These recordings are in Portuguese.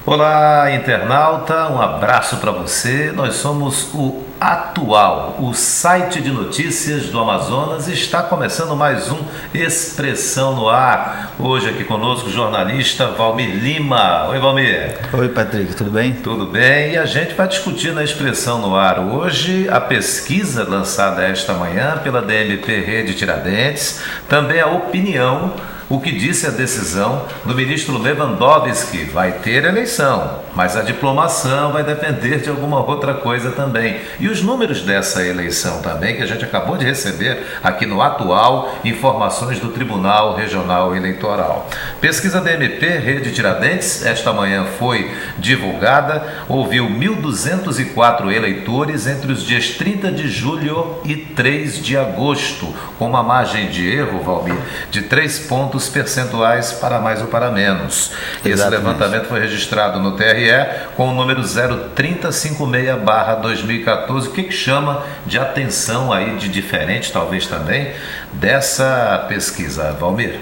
Olá, internauta, um abraço para você. Nós somos o Atual, o site de notícias do Amazonas, e está começando mais um Expressão no Ar. Hoje aqui conosco o jornalista Valmir Lima. Oi, Valmir. Oi, Patrick, tudo bem? Tudo bem, e a gente vai discutir na Expressão no Ar hoje a pesquisa lançada esta manhã pela DMP Rede Tiradentes, também a opinião, o que disse a decisão do ministro Lewandowski. Vai ter eleição, mas a diplomação vai depender de alguma outra coisa também. E os números dessa eleição também, que a gente acabou de receber aqui no Atual, informações do Tribunal Regional Eleitoral. Pesquisa da MP Rede Tiradentes, esta manhã foi divulgada, ouviu 1.204 eleitores entre os dias 30 de julho e 3 de agosto, com uma margem de erro, Valmir, de 3 pontos percentuais para mais ou para menos. Exatamente. Esse levantamento foi registrado no TRE com o número 0356/2014. O que chama de atenção aí de diferente, talvez também, dessa pesquisa, Valmir?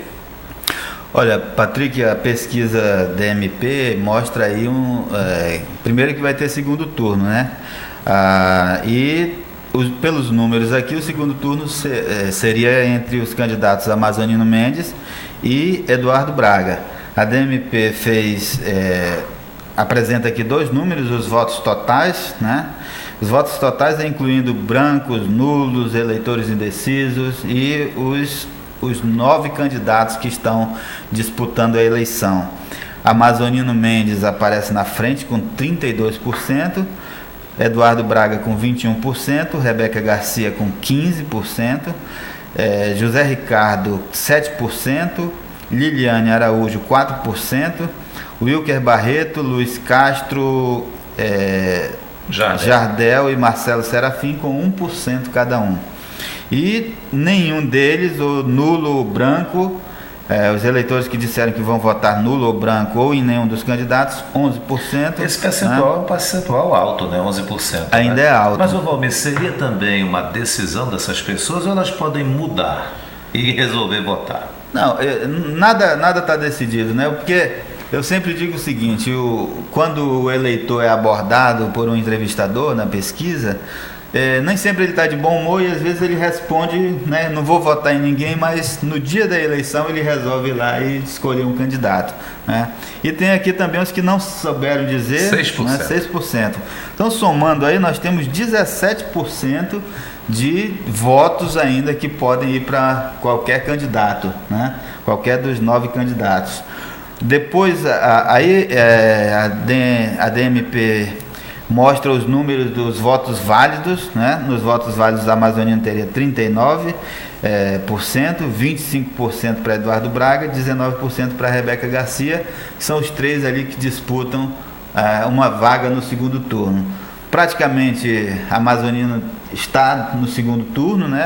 Olha, Patrick, a pesquisa DMP mostra aí primeiro que vai ter segundo turno, né? Pelos números aqui, o segundo turno seria entre os candidatos Amazonino Mendes e Eduardo Braga. A DMP apresenta aqui dois números, os votos totais, né? Os votos totais incluindo brancos, nulos, eleitores indecisos e os 9 candidatos que estão disputando a eleição. Amazonino Mendes aparece na frente com 32%, Eduardo Braga com 21%, Rebeca Garcia com 15%, José Ricardo 7%, Liliane Araújo 4%, Wilker Barreto, Luiz Castro, Jardel e Marcelo Serafim com 1% cada um. E nenhum deles, o nulo ou branco, os eleitores que disseram que vão votar nulo ou branco ou em nenhum dos candidatos, 11%. Esse percentual é um percentual alto, né? 11%. Ainda, né? É alto. Mas, Valmir, seria também uma decisão dessas pessoas ou elas podem mudar e resolver votar? Não, nada está decidido, né? Porque eu sempre digo o seguinte, quando o eleitor é abordado por um entrevistador na pesquisa, nem sempre ele está de bom humor e às vezes ele responde, né, não vou votar em ninguém, mas no dia da eleição ele resolve ir lá e escolher um candidato, né? E tem aqui também os que não souberam dizer, 6%. Né, 6%. Então, somando aí, nós temos 17% de votos ainda que podem ir para qualquer candidato, né? Qualquer dos 9 candidatos. Depois, a DMP mostra os números dos votos válidos, né? Nos votos válidos, a Amazonina teria 39%, 25% para Eduardo Braga, 19% para Rebeca Garcia, que são os 3 ali que disputam uma vaga no segundo turno. Praticamente a Amazonina está no segundo turno, né?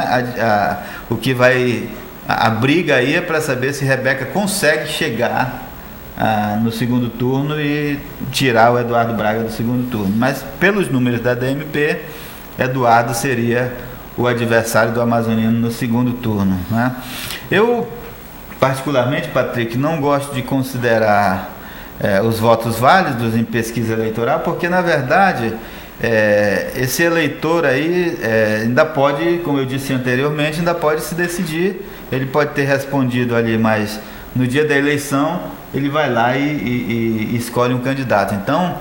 A briga aí é para saber se Rebeca consegue chegar no segundo turno e tirar o Eduardo Braga do segundo turno. Mas pelos números da DMP, Eduardo seria o adversário do Amazonino no segundo turno, né? Eu, particularmente, Patrick, não gosto de considerar os votos válidos em pesquisa eleitoral, porque na verdade esse eleitor aí ainda pode, como eu disse anteriormente, ainda pode se decidir. Ele pode ter respondido ali, mas no dia da eleição ele vai lá e escolhe um candidato. Então,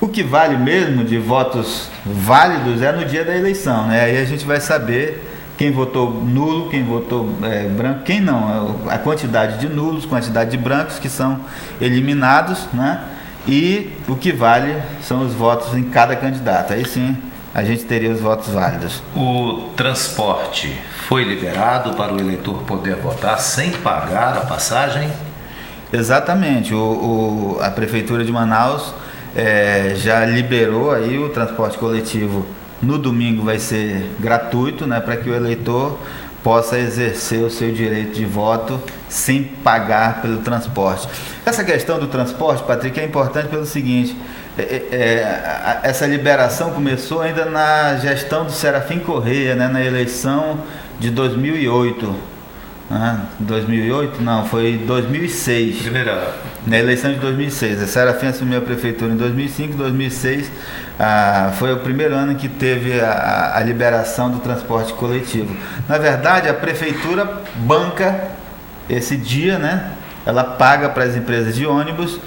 o que vale mesmo de votos válidos é no dia da eleição, né? Aí a gente vai saber quem votou nulo, quem votou branco, quem não, a quantidade de nulos, quantidade de brancos que são eliminados, né? E o que vale são os votos em cada candidato. Aí sim a gente teria os votos válidos. O transporte foi liberado para o eleitor poder votar sem pagar a passagem? Exatamente. A Prefeitura de Manaus já liberou aí o transporte coletivo. No domingo vai ser gratuito, né, para que o eleitor possa exercer o seu direito de voto sem pagar pelo transporte. Essa questão do transporte, Patrick, é importante pelo seguinte: essa liberação começou ainda na gestão do Serafim Correia, né, na eleição de 2008. 2008? Não, foi 2006. Primeira. Na eleição de 2006. A Serafim assumiu a prefeitura em 2005, 2006 foi o primeiro ano que teve a liberação do transporte coletivo. Na verdade, a prefeitura banca esse dia, né? Ela paga para as empresas de ônibus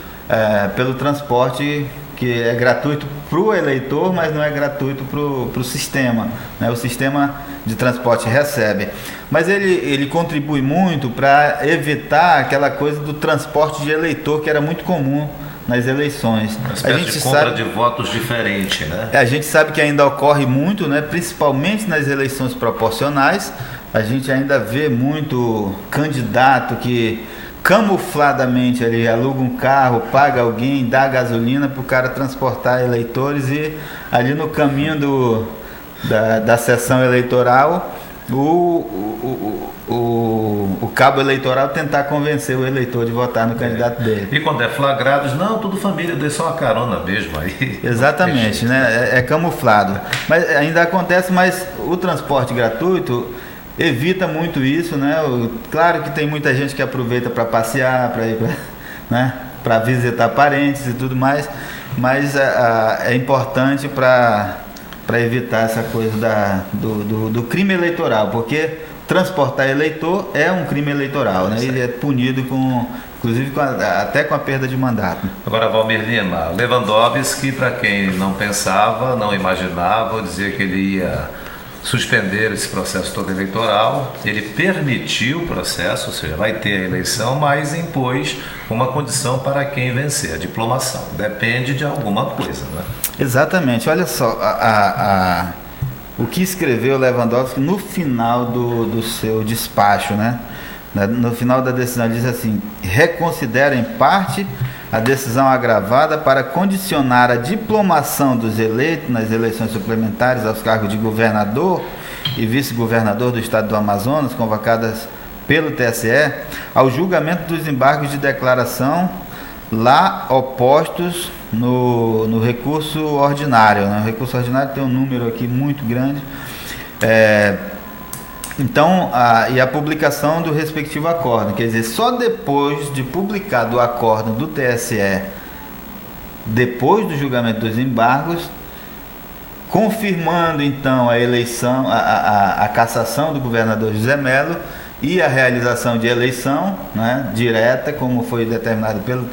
pelo transporte que é gratuito para o eleitor, mas não é gratuito para o sistema, né? O sistema de transporte recebe. Mas ele contribui muito para evitar aquela coisa do transporte de eleitor que era muito comum nas eleições. Uma espécie de compra de votos diferente, né? A gente sabe que ainda ocorre muito, né? Principalmente nas eleições proporcionais. A gente ainda vê muito candidato que camufladamente ele aluga um carro, paga alguém, dá gasolina para o cara transportar eleitores, e ali no caminho da sessão eleitoral o cabo eleitoral tentar convencer o eleitor de votar no candidato dele. E quando é flagrado, não, tudo família, dê só uma carona mesmo aí. Exatamente, né? É camuflado. Mas ainda acontece, mas o transporte gratuito evita muito isso, né? Claro que tem muita gente que aproveita para passear, para ir para visitar parentes e tudo mais, mas é importante para evitar essa coisa do crime eleitoral, porque transportar eleitor é um crime eleitoral, né? Ele é punido inclusive até com a perda de mandato. Agora, Valmir Lima, Lewandowski, para quem não pensava, não imaginava, dizia que ele ia suspender esse processo todo eleitoral. Ele permitiu o processo, ou seja, vai ter a eleição, mas impôs uma condição para quem vencer, a diplomação. Depende de alguma coisa, né? Exatamente. Olha só, o que escreveu Lewandowski no final do seu despacho, né? No final da decisão, ele diz assim: reconsidera em parte a decisão agravada para condicionar a diplomação dos eleitos nas eleições suplementares aos cargos de governador e vice-governador do estado do Amazonas, convocadas pelo TSE, ao julgamento dos embargos de declaração lá opostos no recurso ordinário, né? O recurso ordinário tem um número aqui muito grande. Então, e a publicação do respectivo acórdão, quer dizer, só depois de publicado o acórdão do TSE, depois do julgamento dos embargos, confirmando então a eleição, a cassação do governador José Melo e a realização de eleição, né, direta, como foi determinado pelo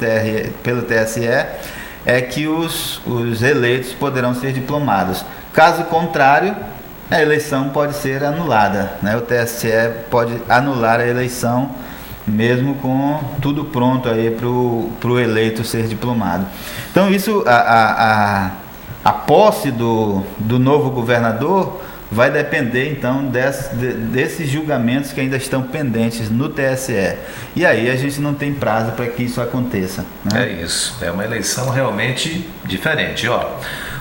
TSE, é que os eleitos poderão ser diplomados. Caso contrário, a eleição pode ser anulada, né? O TSE pode anular a eleição mesmo com tudo pronto aí para o eleito ser diplomado. Então isso, a posse do novo governador vai depender então desses julgamentos que ainda estão pendentes no TSE. E aí a gente não tem prazo para que isso aconteça, né? É isso, é uma eleição realmente diferente, ó.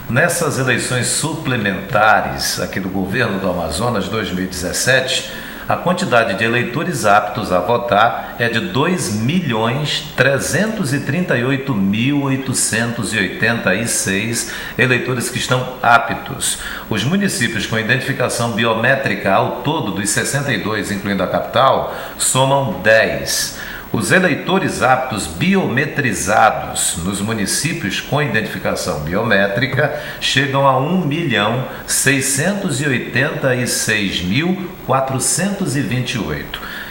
Nessas eleições suplementares aqui do governo do Amazonas 2017, a quantidade de eleitores aptos a votar é de 2.338.886 eleitores que estão aptos. Os municípios com identificação biométrica ao todo dos 62, incluindo a capital, somam 10. Os eleitores aptos biometrizados nos municípios com identificação biométrica chegam a 1.686.428.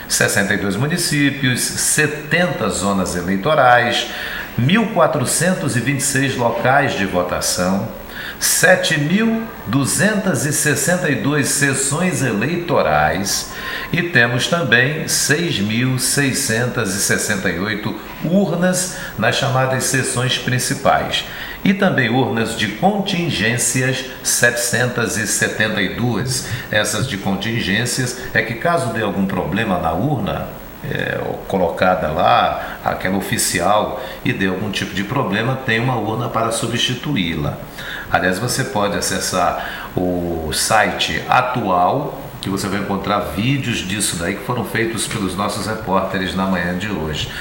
62 municípios, 70 zonas eleitorais, 1.426 locais de votação, 7.262 sessões eleitorais e temos também 6.668 urnas nas chamadas sessões principais e também urnas de contingências, 772. Essas de contingências é que caso dê algum problema na urna colocada lá, aquela oficial, e dê algum tipo de problema, tem uma urna para substituí-la. Aliás, você pode acessar o site atual, que você vai encontrar vídeos disso daí que foram feitos pelos nossos repórteres na manhã de hoje.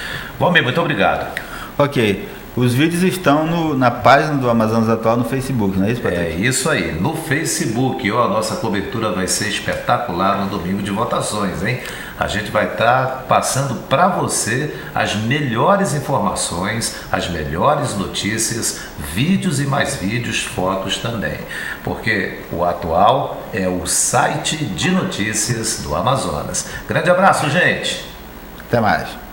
Valmir, muito obrigado. Ok. Os vídeos estão na página do Amazonas Atual no Facebook, não é isso, Patrick? É isso aí, no Facebook. Ó, a nossa cobertura vai ser espetacular no domingo de votações, hein? A gente vai estar passando para você as melhores informações, as melhores notícias, vídeos e mais vídeos, fotos também. Porque o Atual é o site de notícias do Amazonas. Grande abraço, gente! Até mais.